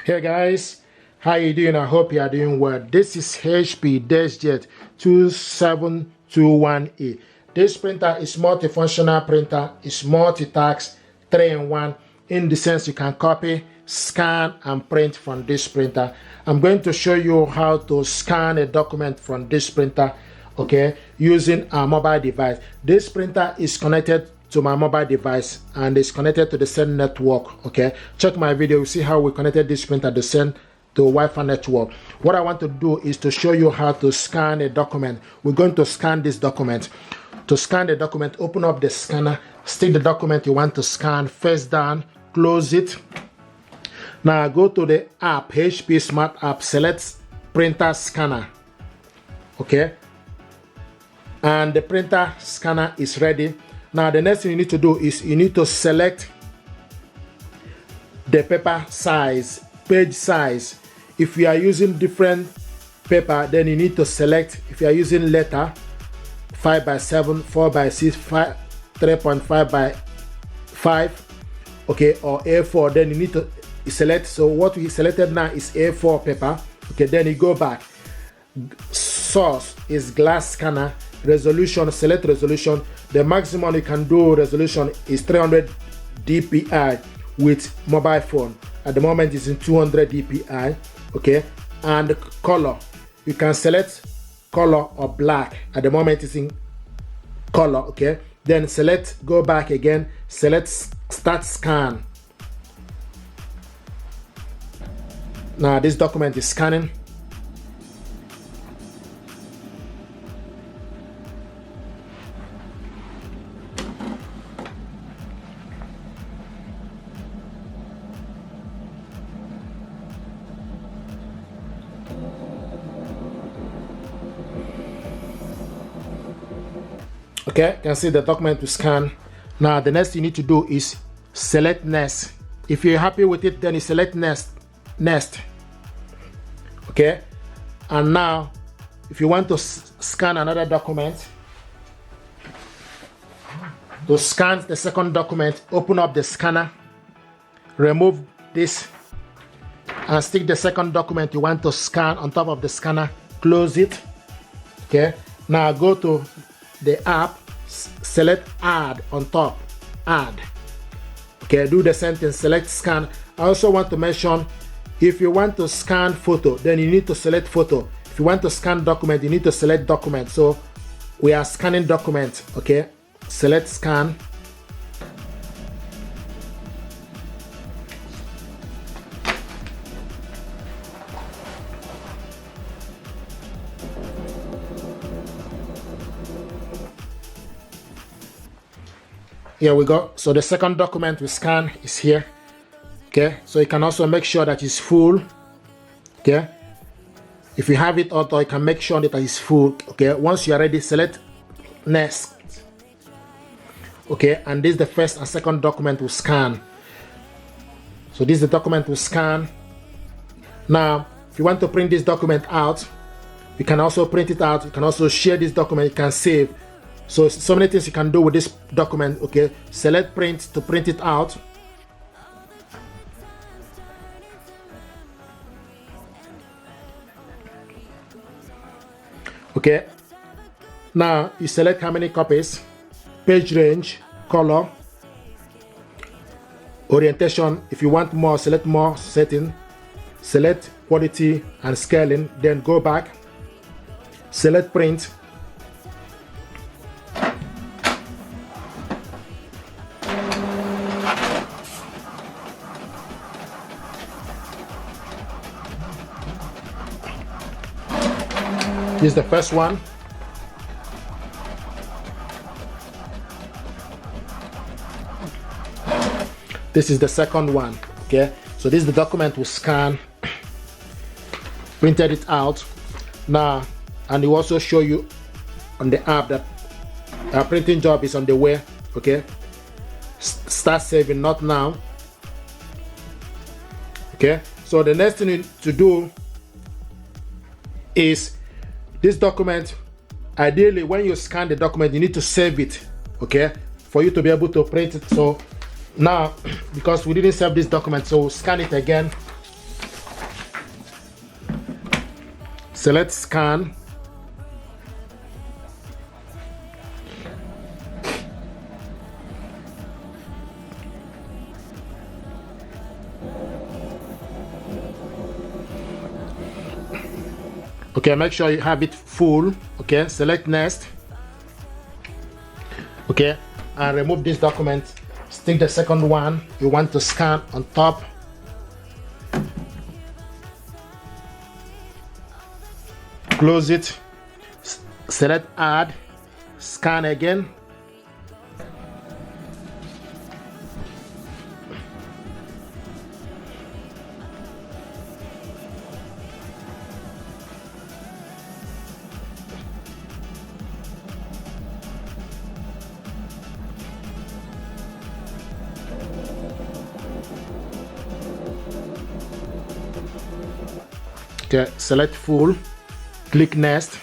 Hey guys, how you doing? I hope you are doing well. This is HP Deskjet 2721A. This printer is multifunctional printer. It's multi-task, 3-in-1, in the sense you can copy, scan and print from this printer. I'm going to show you how to scan a document from this printer, okay, using a mobile device. This printer is connected to my mobile device and it's connected to the send network. Okay, check my video, you see how we connected this printer to send to Wi-Fi network. What I want to do is to show you how to scan a document. We're going to scan this document. To scan the document, open up the scanner, stick the document you want to scan face down, close it. Now go to the app, HP Smart App, select printer scanner. Okay, and the printer scanner is ready. Now the next thing you need to do is you need to select the paper size, page size. If you are using different paper, then you need to select, if you are using letter, 5x7, 4x6, 3.5 by 5, okay, or A4, then you need to select. So what we selected now is A4 paper. Okay, then you go back. Source is glass scanner. Resolution, select resolution. The maximum you can do resolution is 300 dpi with mobile phone. At the moment it's in 200 dpi. Okay, and color, you can select color or black. At the moment it's in color. Okay, then select, go back again, select start scan. Now this document is scanning. Okay, you can see the document to scan. Now the next you need to do is select next. If you're happy with it, then you select next. Okay, and now if you want to scan another document, to scan the second document, open up the scanner, remove this and stick the second document you want to scan on top of the scanner, close it. Okay, now go to the app, select add on top, add. Okay, do the same thing, select scan. I also want to mention, if you want to scan photo, then you need to select photo. If you want to scan document, you need to select document. So we are scanning document. Okay, select scan. Here we go. So the second document we scan is here. Okay, so you can also make sure that it's full. Okay, if you have it auto, you can make sure that it's full. Okay, once you are ready, select next. Okay, and this is the first and second document we scan. So this is the document we scan. Now if you want to print this document out, you can also print it out. You can also share this document, you can save. So many things you can do with this document. Okay, select print to print it out. Okay, now you select how many copies, page range, color, orientation. If you want more, select more setting, select quality and scaling, then go back, select print. This is the first one. This is the second one. Okay, so this is the document we scan, printed it out. Now, and it will also show you on the app that our printing job is on the way. Okay, start saving, not now. Okay, so the next thing to do is this document. Ideally, when you scan the document, you need to save it, okay, for you to be able to print it. So now, because we didn't save this document, so we'll scan it again. select scan. Okay, make sure you have it full. Okay, select next. Okay, and remove this document. Stick the second one you want to scan on top. Close it. Select add. Scan again. Okay, select full, click next.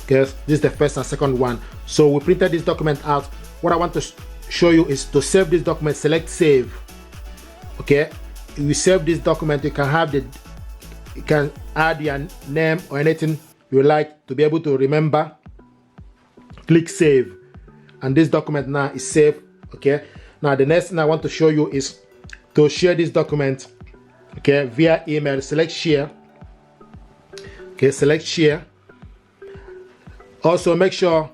Okay, this is the first and second one. So we printed this document out. What I want to show you is to save this document, select save. Okay, you save this document, you can have you can add your name or anything you like to be able to remember. Click save, and this document now is saved. Okay, now the next thing I want to show you is to share this document. Okay, via email. Select share. Okay, select share. Also make sure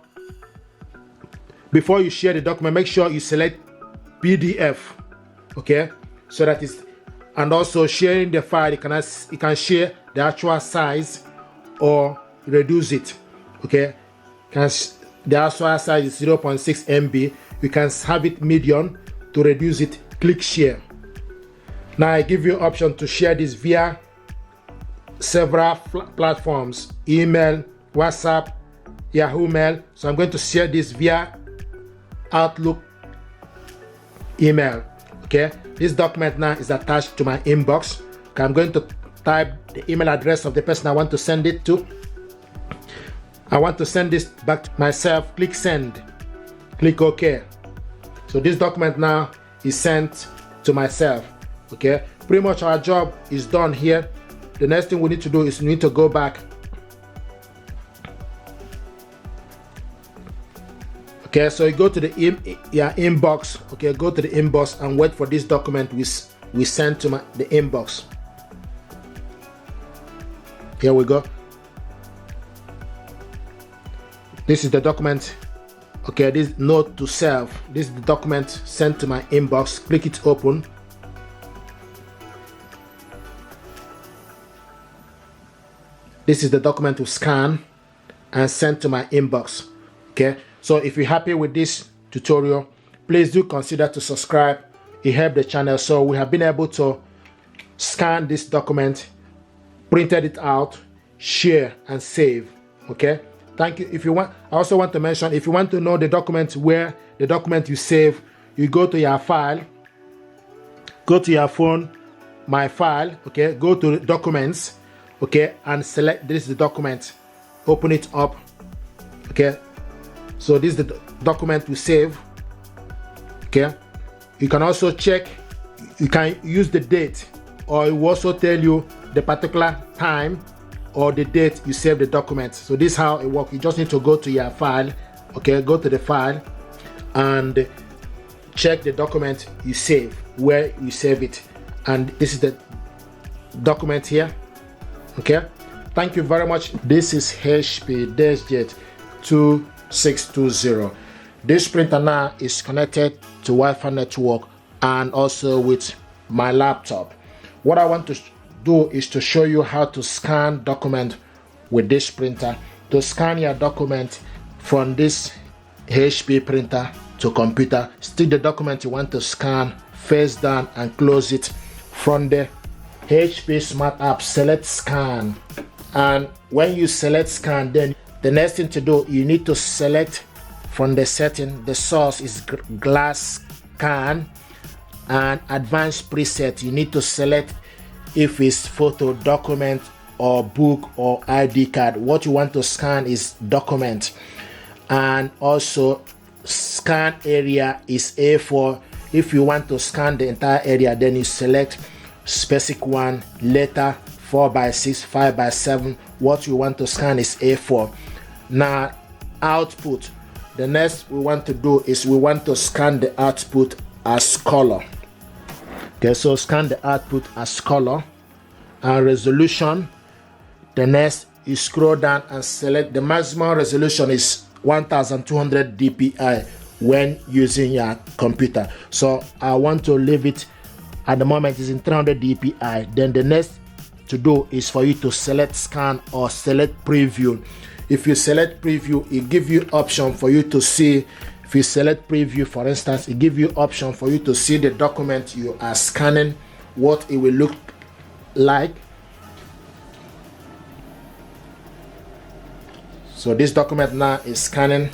before you share the document, make sure you select PDF. Okay, so that is, and also sharing the file, you can share the actual size or reduce it. Okay, the actual size is 0.6 MB. You can have it medium. To reduce it, click share. Now I give you option to share this via several platforms: email, WhatsApp, Yahoo Mail. So I'm going to share this via Outlook email. Okay, this document now is attached to my inbox. Okay, I'm going to type the email address of the person I want to send it to. I want to send this back to myself. Click send. Click OK. So this document now is sent to myself. Okay, pretty much our job is done here. The next thing we need to do is we need to go back. Okay, so you go to the inbox. Okay, go to the inbox and wait for this document we sent to the inbox. Here we go. This is the document. Okay, this note to self. This is the document sent to my inbox. Click it open. This is the document to scan and send to my inbox. Okay, so if you're happy with this tutorial, please do consider to subscribe. It helps the channel. So we have been able to scan this document, printed it out, share and save. Okay, thank you. If you want, I also want to mention, if you want to know the document where the document you save, you go to your file, go to your phone, my file. Okay, go to documents. Okay, and select this is the document. Open it up. Okay, so this is the document we save. Okay, you can also check, you can use the date, or it will also tell you the particular time or the date you save the document. So this is how it works. You just need to go to your file. Okay, go to the file and check the document you save, where you save it, and this is the document here. Okay, thank you very much. This is HP Deskjet 2620. This printer now is connected to Wi-Fi network and also with my laptop. What I want to do is to show you how to scan document with this printer. To scan your document from this HP printer to computer, stick the document you want to scan face down and close it. From the HP Smart App, select scan, and when you select scan, then the next thing to do, you need to select from the setting. The source is glass scan, and advanced preset, you need to select if it's photo, document or book or ID card. What you want to scan is document, and also scan area is A4. If you want to scan the entire area, then you select specific one, letter 4x6, 5x7. What we want to scan is A4. Now output, the next we want to do is we want to scan the output as color. Okay, so scan the output as color. And resolution, the next you scroll down and select the maximum resolution is 1200 dpi when using your computer. So I want to leave it at the moment is in 300 dpi. Then the next to do is for you to select scan or select preview. If you select preview, it gives you option for you to see. If you select preview, for instance, it gives you option for you to see the document you are scanning, what it will look like. So this document now is scanning.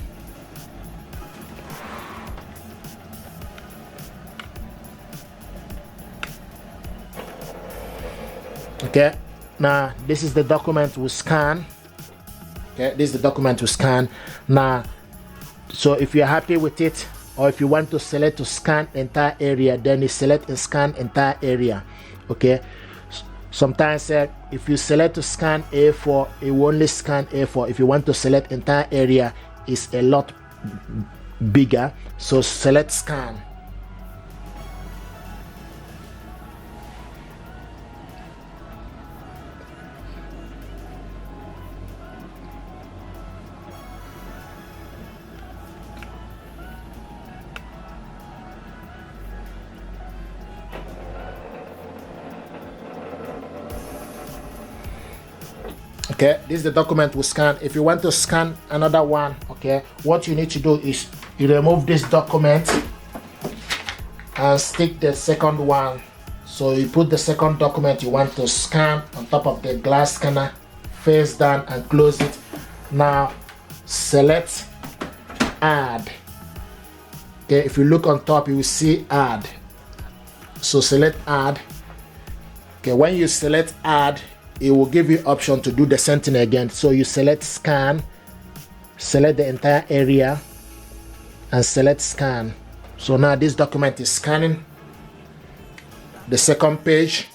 Okay, now this is the document we scan. Okay, this is the document we scan. Now, so if you're happy with it, or if you want to select to scan entire area, then you select and scan entire area. Okay, sometimes if you select to scan A4, it will only scan A4. If you want to select entire area, it's a lot bigger, so select scan. Okay, this is the document we scan. If you want to scan another one, okay, what you need to do is you remove this document and stick the second one. So you put the second document you want to scan on top of the glass scanner, face down and close it. Now select add. Okay, if you look on top you will see add. So select add. Okay, when you select add, it will give you option to do the same thing again. So you select scan, select the entire area and select scan. So now this document is scanning the second page.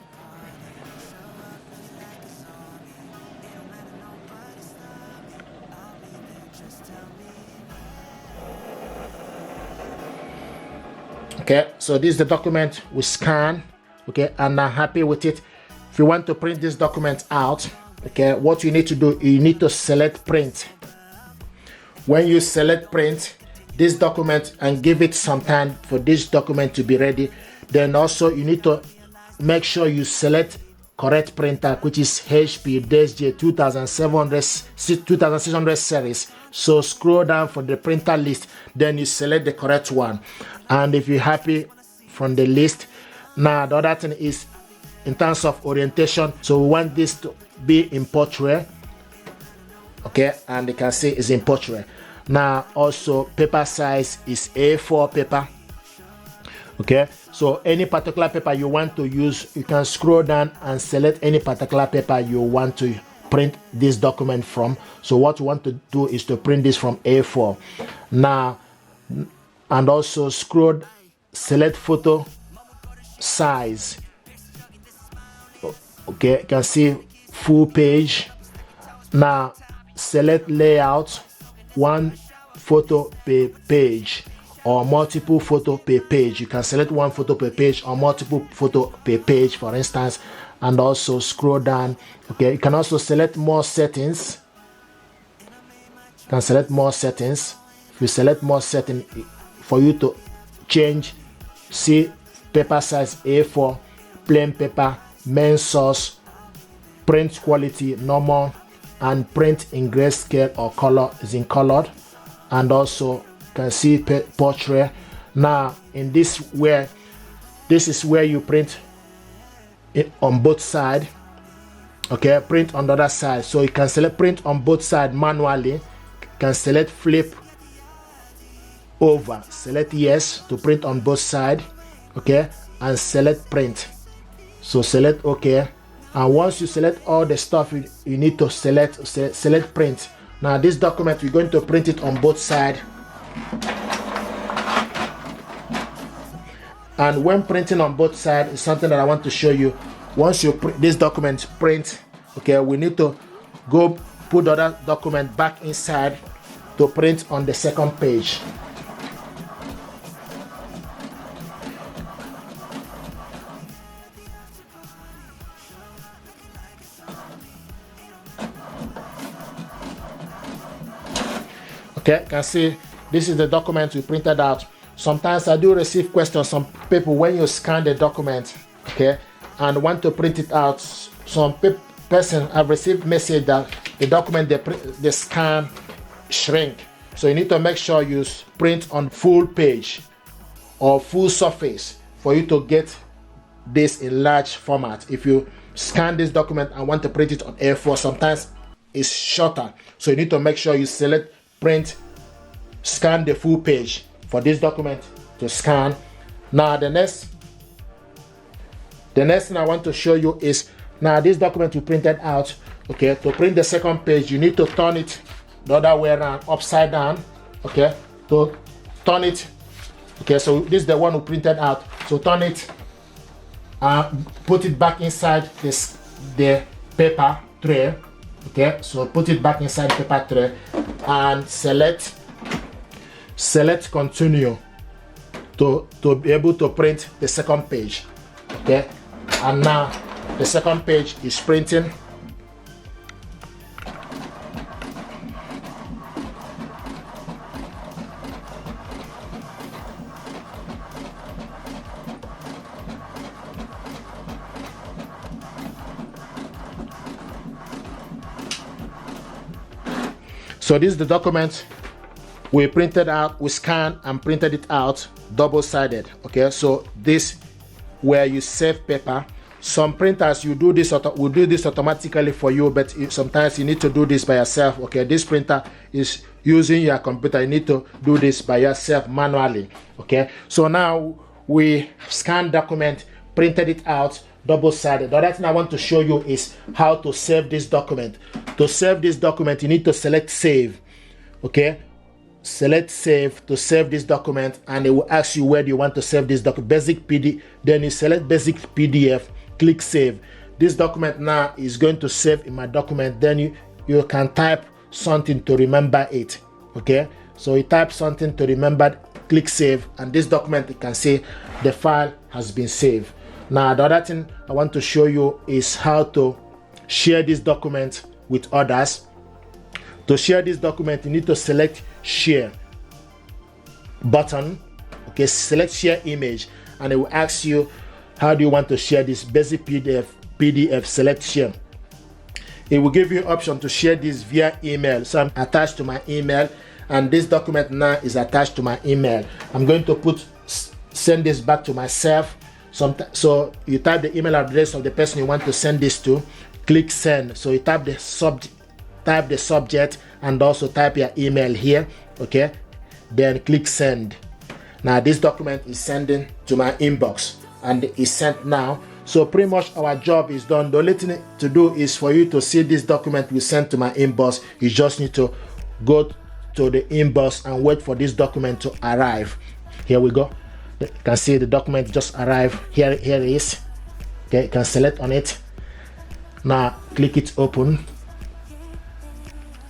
Okay, so this is the document we scan. Okay, and I'm happy with it. If you want to print this document out, okay, what you need to do, you need to select print. When you select print this document and give it some time for this document to be ready, then also you need to make sure you select correct printer, which is HP Deskjet 2600 series. So scroll down for the printer list, then you select the correct one. And if you're happy from the list, now the other thing is in terms of orientation, so we want this to be in portrait. Okay, and you can see it's in portrait. Now also paper size is A4 paper. Okay, so any particular paper you want to use, you can scroll down and select any particular paper you want to print this document from. So what you want to do is to print this from A4 now, and also scroll, select photo size. Okay, you can see full page. Now select layout, one photo per page or multiple photo per page. You can select one photo per page or multiple photo per page, for instance, and also scroll down. Okay, you can also select more settings. You can select more settings. If you select more settings, for you to change, see paper size A4, plain paper, main source, print quality normal, and print in grayscale or color is in colored, and also you can see portrait. Now in this is where you print it on both sides. Okay, print on the other side. So you can select print on both sides manually. You can select flip over, select yes to print on both sides. Okay, and select print. So select OK, and once you select all the stuff you need to select print. Now this document we're going to print it on both sides, and when printing on both sides is something that I want to show you. once you this document print, okay, we need to go put the other document back inside to print on the second page. Okay, you can see this is the document we printed out. Sometimes I do receive questions from people when you scan the document, okay, and want to print it out. Some person have received message that the document they scan shrink. So you need to make sure you print on full page or full surface for you to get this in large format. If you scan this document and want to print it on A4, sometimes it's shorter. So you need to make sure you select print, scan the full page for this document to scan. Now the next thing I want to show you is, now this document you printed out, okay, to print the second page you need to turn it the other way around, upside down, okay, to turn it, okay, so this is the one we printed out, so turn it and put it back inside the paper tray, okay, so put it back inside the paper tray and select continue to be able to print the second page, okay, and now the second page is printing. So this is the document we printed out, we scanned and printed it out double-sided, okay. So this where you save paper. Some printers will do this automatically for you, but sometimes you need to do this by yourself, okay. This printer is using your computer, you need to do this by yourself manually, okay. So now we scanned document, printed it out double-sided. The other thing I want to show you is how to save this document. To save this document you need to select save, okay, select save to save this document, and it will ask you where do you want to save this document. Basic PD, then you select basic PDF, click save. This document now is going to save in my document. Then you can type something to remember it, okay. So you type something to remember, click save, and this document, you can see the file has been saved. Now the other thing I want to show you is how to share this document with others. To share this document you need to select share button, okay, select share image, and it will ask you how do you want to share this. Basic PDF, select share. It will give you option to share this via email. So I'm attached to my email, and this document now is attached to my email. I'm going to send this back to myself. So you type the email address of the person you want to send this to, click send. So you type the subject and also type your email here, okay, then click send. Now this document is sending to my inbox and it's sent now. So pretty much our job is done. The only thing to do is for you to see this document we sent to my inbox. You just need to go to the inbox and wait for this document to arrive. Here we go. You can see the document just arrived. Here it is, okay. You can select on it. Now click it open.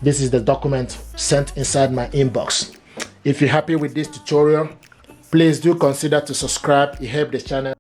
This is the document sent inside my inbox. If you're happy with this tutorial, please do consider to subscribe. It helps the channel.